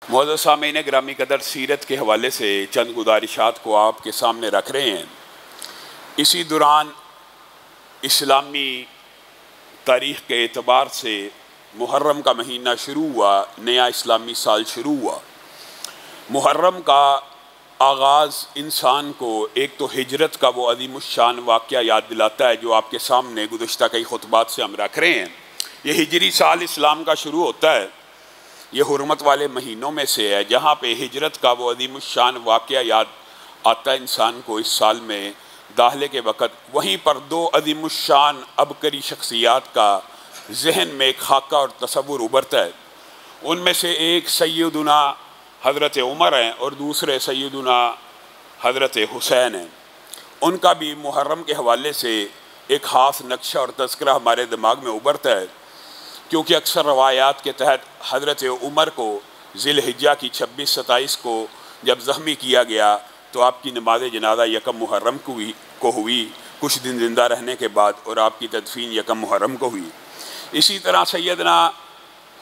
معزز سامعین گرامی قدر، سیرت کے حوالے سے چند گزارشات کو آپ کے سامنے رکھ رہے ہیں۔ اسی دوران اسلامی تاریخ کے اعتبار سے محرم کا مہینہ شروع ہوا، نیا اسلامی سال شروع ہوا۔ محرم کا آغاز انسان کو ایک تو ہجرت کا وہ عظیم الشان واقعہ یاد دلاتا ہے جو آپ کے سامنے گزشتہ کئی خطبات سے ہم رکھ رہے ہیں۔ یہ ہجری سال اسلام کا شروع ہوتا ہے، یہ حرمت والے مہینوں میں سے ہے جہاں پہ ہجرت کا وہ عظیم الشان واقعہ یاد آتا ہے انسان کو اس سال میں داخلے کے وقت۔ وہیں پر دو عظیم الشان عبقری شخصیات کا ذہن میں ایک خاکہ اور تصور ابھرتا ہے۔ ان میں سے ایک سیدنا حضرت عمر ہیں اور دوسرے سیدنا حضرت حسین ہیں۔ ان کا بھی محرم کے حوالے سے ایک خاص نقشہ اور تذکرہ ہمارے دماغ میں ابھرتا ہے، کیونکہ اکثر روایات کے تحت حضرت عمر کو ذی الحجہ کی 26-27 کو جب زخمی کیا گیا تو آپ کی نماز جنازہ یکم محرم کو ہوئی، کچھ دن زندہ رہنے کے بعد، اور آپ کی تدفین یکم محرم کو ہوئی۔ اسی طرح سیدنا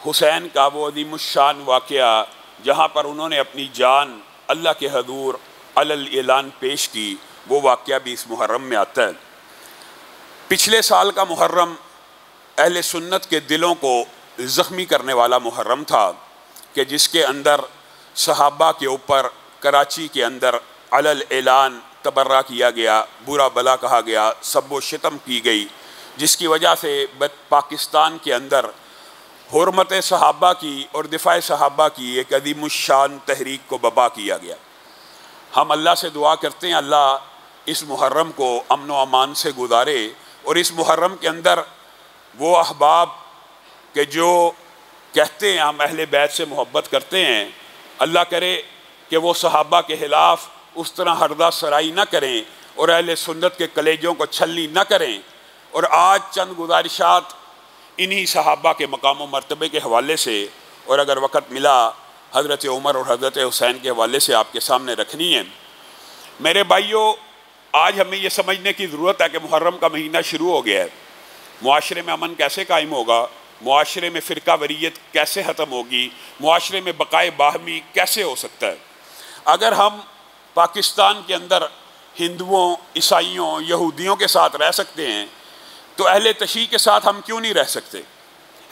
حسین کا وہ عظیم الشان واقعہ جہاں پر انہوں نے اپنی جان اللہ کے حضور علی الاعلان پیش کی، وہ واقعہ بھی اس محرم میں آتا ہے۔ پچھلے سال کا محرم اہل سنت کے دلوں کو زخمی کرنے والا محرم تھا کہ جس کے اندر صحابہ کے اوپر کراچی کے اندر علی الاعلان تبرہ کیا گیا، برا بلا کہا گیا، سب و شتم کی گئی، جس کی وجہ سے پاکستان کے اندر حرمت صحابہ کی اور دفاع صحابہ کی ایک عظیم الشان تحریک کو بپا کیا گیا۔ ہم اللہ سے دعا کرتے ہیں اللہ اس محرم کو امن و امان سے گزارے، اور اس محرم کے اندر وہ احباب کہ جو کہتے ہیں ہم اہل بیت سے محبت کرتے ہیں، اللہ کرے کہ وہ صحابہ کے خلاف اس طرح حردہ سرائی نہ کریں اور اہل سنت کے کلیجوں کو چھلنی نہ کریں۔ اور آج چند گزارشات انہی صحابہ کے مقام و مرتبے کے حوالے سے، اور اگر وقت ملا حضرت عمر اور حضرت حسین کے حوالے سے آپ کے سامنے رکھنی ہے۔ میرے بھائیوں، آج ہمیں یہ سمجھنے کی ضرورت ہے کہ محرم کا مہینہ شروع ہو گیا ہے۔ معاشرے میں امن کیسے قائم ہوگا؟ معاشرے میں فرقہ واریت کیسے ختم ہوگی؟ معاشرے میں بقائے باہمی کیسے ہو سکتا ہے؟ اگر ہم پاکستان کے اندر ہندوؤں، عیسائیوں، یہودیوں کے ساتھ رہ سکتے ہیں تو اہل تشیع کے ساتھ ہم کیوں نہیں رہ سکتے؟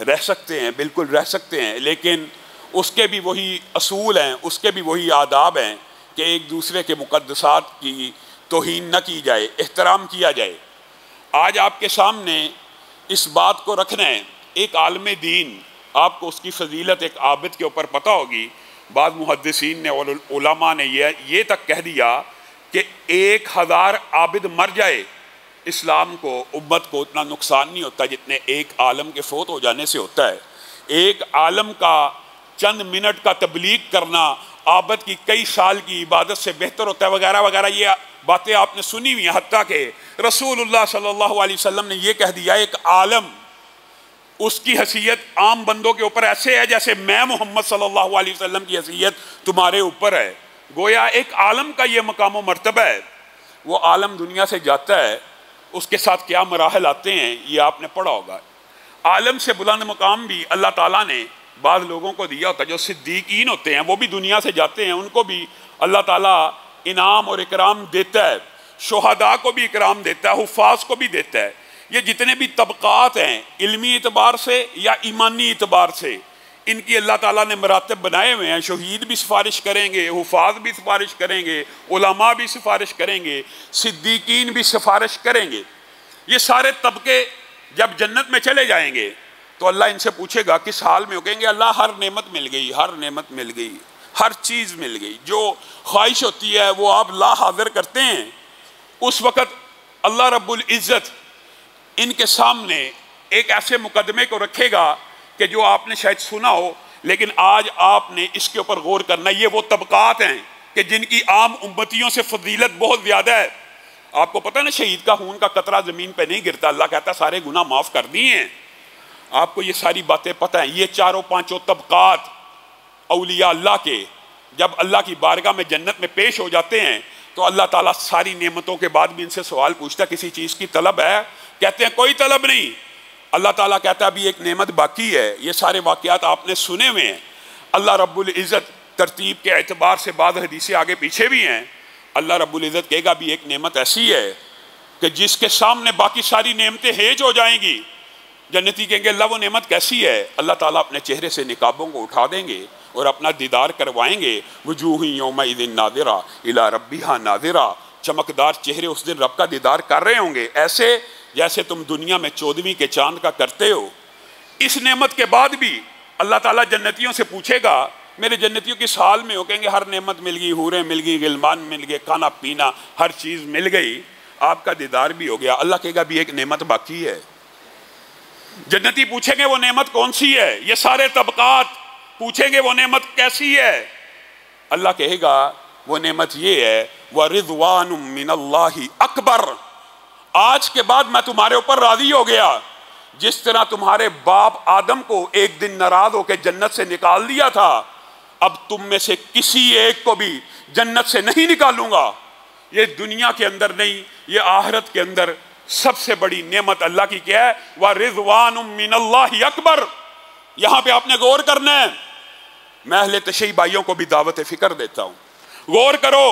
رہ سکتے ہیں، بالکل رہ سکتے ہیں، لیکن اس کے بھی وہی اصول ہیں، اس کے بھی وہی آداب ہیں کہ ایک دوسرے کے مقدسات کی توہین نہ کی جائے، احترام کیا جائے۔ آج آپ کے سامنے اس بات کو رکھنا ہے، ایک عالم دین، آپ کو اس کی فضیلت ایک عابد کے اوپر پتہ ہوگی۔ بعض محدثین نے اور علماء نے یہ تک کہہ دیا کہ 1000 عابد مر جائے اسلام کو، امت کو اتنا نقصان نہیں ہوتا جتنے ایک عالم کے فوت ہو جانے سے ہوتا ہے۔ ایک عالم کا چند منٹ کا تبلیغ کرنا عابد کی کئی سال کی عبادت سے بہتر ہوتا ہے، وغیرہ وغیرہ۔ یہ باتیں آپ نے سنی ہوئی ہیں، حتیٰ کہ رسول اللہ صلی اللہ علیہ وسلم نے یہ کہہ دیا ایک عالم، اس کی حیثیت عام بندوں کے اوپر ایسے ہے جیسے میں محمد صلی اللہ علیہ وسلم کی حیثیت تمہارے اوپر ہے۔ گویا ایک عالم کا یہ مقام و مرتبہ ہے۔ وہ عالم دنیا سے جاتا ہے، اس کے ساتھ کیا مراحل آتے ہیں یہ آپ نے پڑھا ہوگا۔ عالم سے بلند مقام بھی اللہ تعالیٰ نے بعض لوگوں کو دیا ہوتا ہے، جو صدیقین ہوتے ہیں وہ بھی دنیا سے جاتے ہیں، ان کو بھی اللہ تعالیٰ انعام اور اکرام دیتا ہے، شہداء کو بھی اکرام دیتا ہے، حفاظ کو بھی دیتا ہے۔ یہ جتنے بھی طبقات ہیں علمی اعتبار سے یا ایمانی اعتبار سے، ان کی اللہ تعالیٰ نے مراتب بنائے ہوئے ہیں۔ شہید بھی سفارش کریں گے، حفاظ بھی سفارش کریں گے، علماء بھی سفارش کریں گے، صدیقین بھی سفارش کریں گے۔ یہ سارے طبقے جب جنت میں چلے جائیں گے تو اللہ ان سے پوچھے گا کس حال میں ہو؟ کہیں گے اللہ ہر نعمت مل گئی، ہر نعمت مل گئی، ہر چیز مل گئی، جو خواہش ہوتی ہے وہ آپ لا حاضر کرتے ہیں۔ اس وقت اللہ رب العزت ان کے سامنے ایک ایسے مقدمے کو رکھے گا کہ جو آپ نے شاید سنا ہو، لیکن آج آپ نے اس کے اوپر غور کرنا۔ یہ وہ طبقات ہیں کہ جن کی عام امتیوں سے فضیلت بہت زیادہ ہے۔ آپ کو پتہ نا شہید کا خون کا قطرہ زمین پہ نہیں گرتا، اللہ کہتا سارے گناہ معاف کر دیے ہیں۔ آپ کو یہ ساری باتیں پتہ ہیں۔ یہ چاروں پانچوں طبقات اولیاء اللہ کے جب اللہ کی بارگاہ میں جنت میں پیش ہو جاتے ہیں تو اللہ تعالیٰ ساری نعمتوں کے بعد بھی ان سے سوال پوچھتا ہے کسی چیز کی طلب ہے؟ کہتے ہیں کوئی طلب نہیں۔ اللہ تعالیٰ کہتا ہے ابھی ایک نعمت باقی ہے۔ یہ سارے واقعات آپ نے سنے ہوئے ہیں۔ اللہ رب العزت ترتیب کے اعتبار سے بعض حدیثیں آگے پیچھے بھی ہیں. اللہ رب العزت کہے گا بھی ایک نعمت ایسی ہے کہ جس کے سامنے باقی ساری نعمتیں ہیج ہو جائیں گی. جنتی کہیں گے اللہ وہ نعمت کیسی ہے؟ اللہ تعالیٰ اپنے چہرے سے نقابوں کو اٹھا دیں گے اور اپنا دیدار کروائیں گے. وجوہ یومئذ ناظرہ الی ربہا ناظرہ. چمکدار چہرے اس دن رب کا دیدار کر رہے ہوں گے ایسے جیسے تم دنیا میں 14ویں کے چاند کا کرتے ہو. اس نعمت کے بعد بھی اللہ تعالیٰ جنتیوں سے پوچھے گا میرے جنتیوں کس حال میں ہو؟ کہیں گے ہر نعمت مل گئی، حوریں مل گئی، غلمان مل گئے، کھانا پینا ہر چیز مل گئی، آپ کا دیدار بھی ہو گیا. اللہ کہے گا بھی ایک نعمت باقی ہے. جنتی پوچھیں گے وہ نعمت کون سی ہے؟ یہ سارے طبقات پوچھیں گے وہ نعمت کیسی ہے؟ اللہ کہے گا وہ نعمت یہ ہے وَرِضْوَانٌ مِّنَ اللَّهِ أَكْبَرُ. آج کے بعد میں تمہارے اوپر راضی ہو گیا. جس طرح تمہارے باپ آدم کو ایک دن ناراض ہو کے جنت سے نکال دیا تھا، اب تم میں سے کسی ایک کو بھی جنت سے نہیں نکالوں گا. یہ دنیا کے اندر نہیں، یہ آخرت کے اندر سب سے بڑی نعمت اللہ کی کیا ہے؟ وَرِضْوَانٌ مِّنَ اللَّهِ أَكْبَرُ. یہاں پہ آپ نے غور کرنا ہے. میں اہل تشیع بھائیوں کو بھی دعوت فکر دیتا ہوں، غور کرو.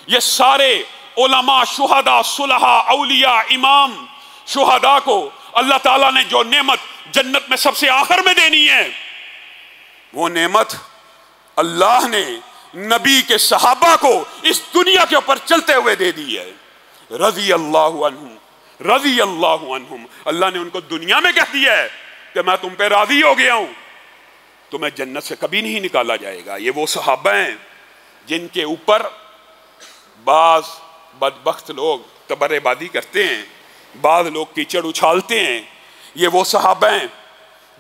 یہ سارے علماء، شہداء، صلحاء، اولیاء، امام، شہداء کو اللہ تعالیٰ نے جو نعمت جنت میں سب سے آخر میں دینی ہے، وہ نعمت اللہ نے نبی کے صحابہ کو اس دنیا کے اوپر چلتے ہوئے دے دی ہے. رضی اللہ عنہم، رضی اللہ عنہم. اللہ نے ان کو دنیا میں کہہ دیا ہے کہ میں تم پہ راضی ہو گیا ہوں، تمہیں جنت سے کبھی نہیں نکالا جائے گا. یہ وہ صحابہ ہیں جن کے اوپر بعض بدبخت لوگ تبربادی کرتے ہیں، بعض لوگ کیچڑ اچھالتے ہیں. یہ وہ صحابہ ہیں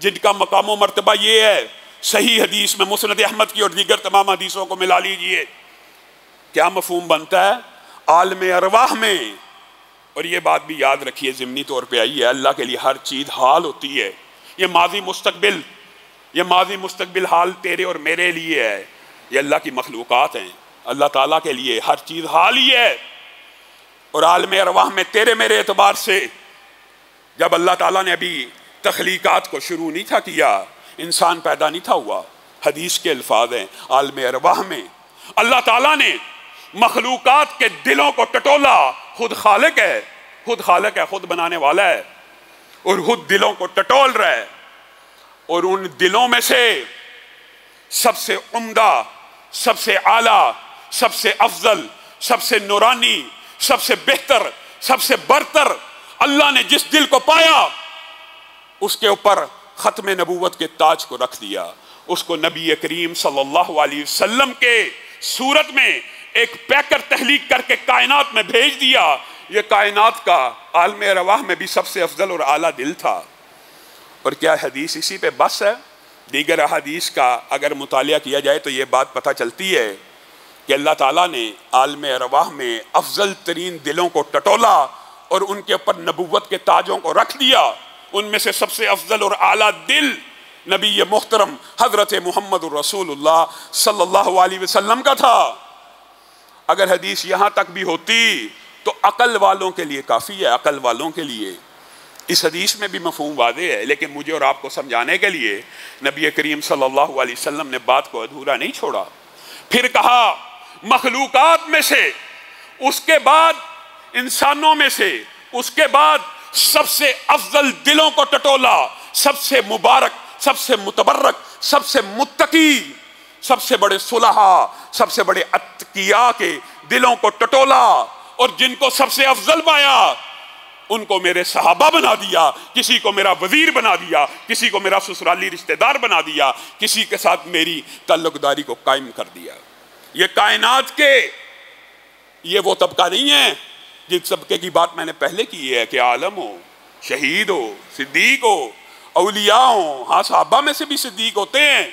جن کا مقام و مرتبہ یہ ہے. صحیح حدیث میں مسند احمد کی اور دیگر تمام حدیثوں کو ملا لیجئے. کیا مفہوم بنتا ہے؟ عالم ارواح میں، اور یہ بات بھی یاد رکھیے ضمنی طور پہ آئی ہے، اللہ کے لیے ہر چیز حال ہوتی ہے. یہ ماضی مستقبل، یہ ماضی مستقبل حال تیرے اور میرے لیے ہے. یہ اللہ کی مخلوقات ہیں. اللہ تعالیٰ کے لیے ہر چیز حال ہی ہے. اور عالم ارواح میں تیرے میرے اعتبار سے جب اللہ تعالیٰ نے ابھی تخلیقات کو شروع نہیں تھا کیا، انسان پیدا نہیں تھا ہوا، حدیث کے الفاظ ہیں عالم ارواح میں اللہ تعالیٰ نے مخلوقات کے دلوں کو ٹٹولا. خود خالق ہے، خود خالق ہے، خود بنانے والا ہے، اور خود دلوں کو ٹٹول رہا ہے. اور ان دلوں میں سے سب سے عمدہ، سب سے اعلیٰ، سب سے افضل، سب سے نورانی، سب سے بہتر، سب سے برتر اللہ نے جس دل کو پایا اس کے اوپر ختم نبوت کے تاج کو رکھ دیا. اس کو نبی کریم صلی اللہ علیہ وسلم کے صورت میں ایک پیکر تخلیق کر کے کائنات میں بھیج دیا. یہ کائنات کا عالم ارواح میں بھی سب سے افضل اور اعلیٰ دل تھا. اور کیا حدیث اسی پہ بس ہے؟ دیگر احادیث کا اگر مطالعہ کیا جائے تو یہ بات پتہ چلتی ہے کہ اللہ تعالیٰ نے عالم ارواح میں افضل ترین دلوں کو ٹٹولا اور ان کے اوپر نبوت کے تاجوں کو رکھ دیا. ان میں سے سب سے افضل اور اعلیٰ دل نبی محترم حضرت محمد رسول اللہ صلی اللہ علیہ وسلم کا تھا. اگر حدیث یہاں تک بھی ہوتی تو عقل والوں کے لیے کافی ہے. عقل والوں کے لیے اس حدیث میں بھی مفہوم واضح ہے، لیکن مجھے اور آپ کو سمجھانے کے لیے نبی کریم صلی اللہ علیہ وسلم نے بات کو ادھورا نہیں چھوڑا. پھر کہا مخلوقات میں سے، اس کے بعد انسانوں میں سے، اس کے بعد سب سے افضل دلوں کو ٹٹولا، سب سے مبارک، سب سے متبرک، سب سے متقی، سب سے بڑے صلحاء، سب سے بڑے اتقیاء کے دلوں کو ٹٹولا اور جن کو سب سے افضل پایا ان کو میرے صحابہ بنا دیا. کسی کو میرا وزیر بنا دیا، کسی کو میرا سسرالی رشتہ دار بنا دیا، کسی کے ساتھ میری تعلق داری کو قائم کر دیا. یہ کائنات کے یہ وہ طبقہ نہیں ہے جس طبقے کی بات میں نے پہلے کی ہے کہ عالم ہو، شہید ہو، صدیق ہو، اولیاء ہوں. ہاں صحابہ میں سے بھی صدیق ہوتے ہیں،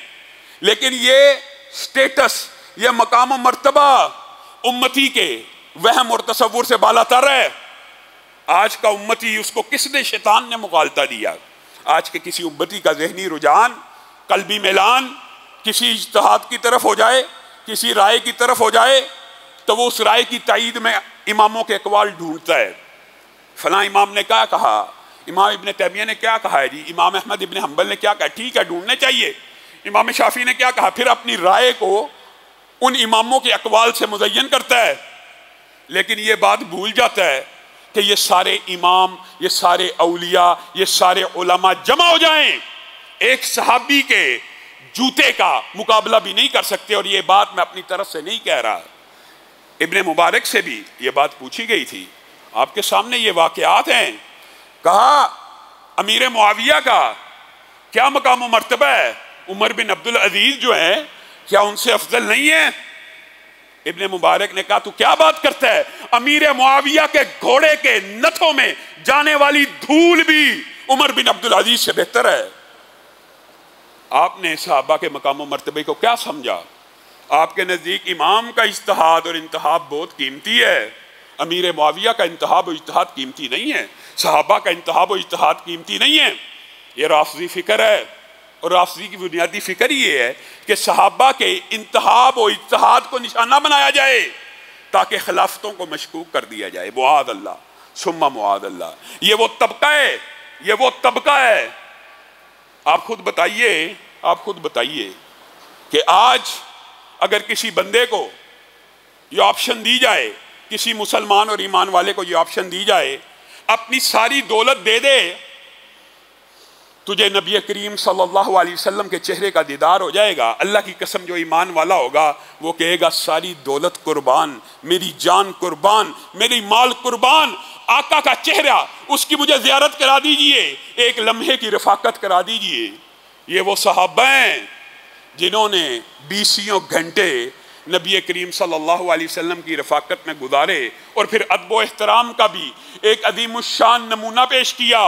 لیکن یہ سٹیٹس، یہ مقام و مرتبہ امتی کے وہم اور تصور سے بالا تر ہے. آج کا امتی، اس کو کس نے؟ شیطان نے مغالطہ دیا. آج کے کسی امتی کا ذہنی رجحان، قلبی میلان کسی اجتہاد کی طرف ہو جائے، کسی رائے کی طرف ہو جائے تو وہ اس رائے کی تائید میں اماموں کے اقوال ڈھونڈتا ہے. فلاں امام نے کیا کہا، امام ابن تیمیہ نے کیا کہا ہے جی، امام احمد ابن حنبل نے کیا کہا. ٹھیک ہے ڈھونڈنے چاہیے، امام شافعی نے کیا کہا؟ پھر اپنی رائے کو ان اماموں کے اقوال سے مزین کرتا ہے، لیکن یہ بات بھول جاتا ہے کہ یہ سارے امام، یہ سارے اولیاء، یہ سارے علماء جمع ہو جائیں، ایک صحابی کے جوتے کا مقابلہ بھی نہیں کر سکتے۔ اور یہ بات میں اپنی طرف سے نہیں کہہ رہا، ابن مبارک سے بھی یہ بات پوچھی گئی تھی، آپ کے سامنے یہ واقعات ہیں۔ کہا امیر معاویہ کا کیا مقام و مرتبہ ہے؟ عمر بن عبدالعزیز جو ہیں کیا ان سے افضل نہیں ہے؟ ابن مبارک نے کہا تو کیا بات کرتا ہے؟ امیر معاویہ کے گھوڑے کے نتھوں میں جانے والی دھول بھی عمر بن عبدالعزیز سے بہتر ہے۔ آپ نے صحابہ کے مقام و مرتبے کو کیا سمجھا؟ آپ کے نزدیک امام کا اجتہاد اور انتخاب بہت قیمتی ہے، امیر معاویہ کا انتخاب و اجتہاد قیمتی نہیں ہے، صحابہ کا انتخاب و اجتہاد قیمتی نہیں ہے۔ یہ رافضی فکر ہے، اور رافضی کی بنیادی فکر یہ ہے کہ صحابہ کے انتخاب و اجتہاد کو نشانہ بنایا جائے تاکہ خلافتوں کو مشکوک کر دیا جائے۔ معاذ اللہ ثم معاذ اللہ، یہ وہ طبقہ ہے، یہ وہ طبقہ ہے۔ آپ خود بتائیے کہ آج اگر کسی بندے کو یہ آپشن دی جائے، کسی مسلمان اور ایمان والے کو یہ آپشن دی جائے، اپنی ساری دولت دے دے، تجھے نبی کریم صلی اللہ علیہ وسلم کے چہرے کا دیدار ہو جائے گا، اللہ کی قسم جو ایمان والا ہوگا وہ کہے گا ساری دولت قربان، میری جان قربان، میری مال قربان، آقا کا چہرہ اس کی مجھے زیارت کرا دیجئے، ایک لمحے کی رفاقت کرا دیجئے۔ یہ وہ صحابہ ہیں جنہوں نے 20 گھنٹے نبی کریم صلی اللہ علیہ وسلم کی رفاقت میں گزارے، اور پھر ادب و احترام کا بھی ایک عظیم الشان نمونہ پیش کیا۔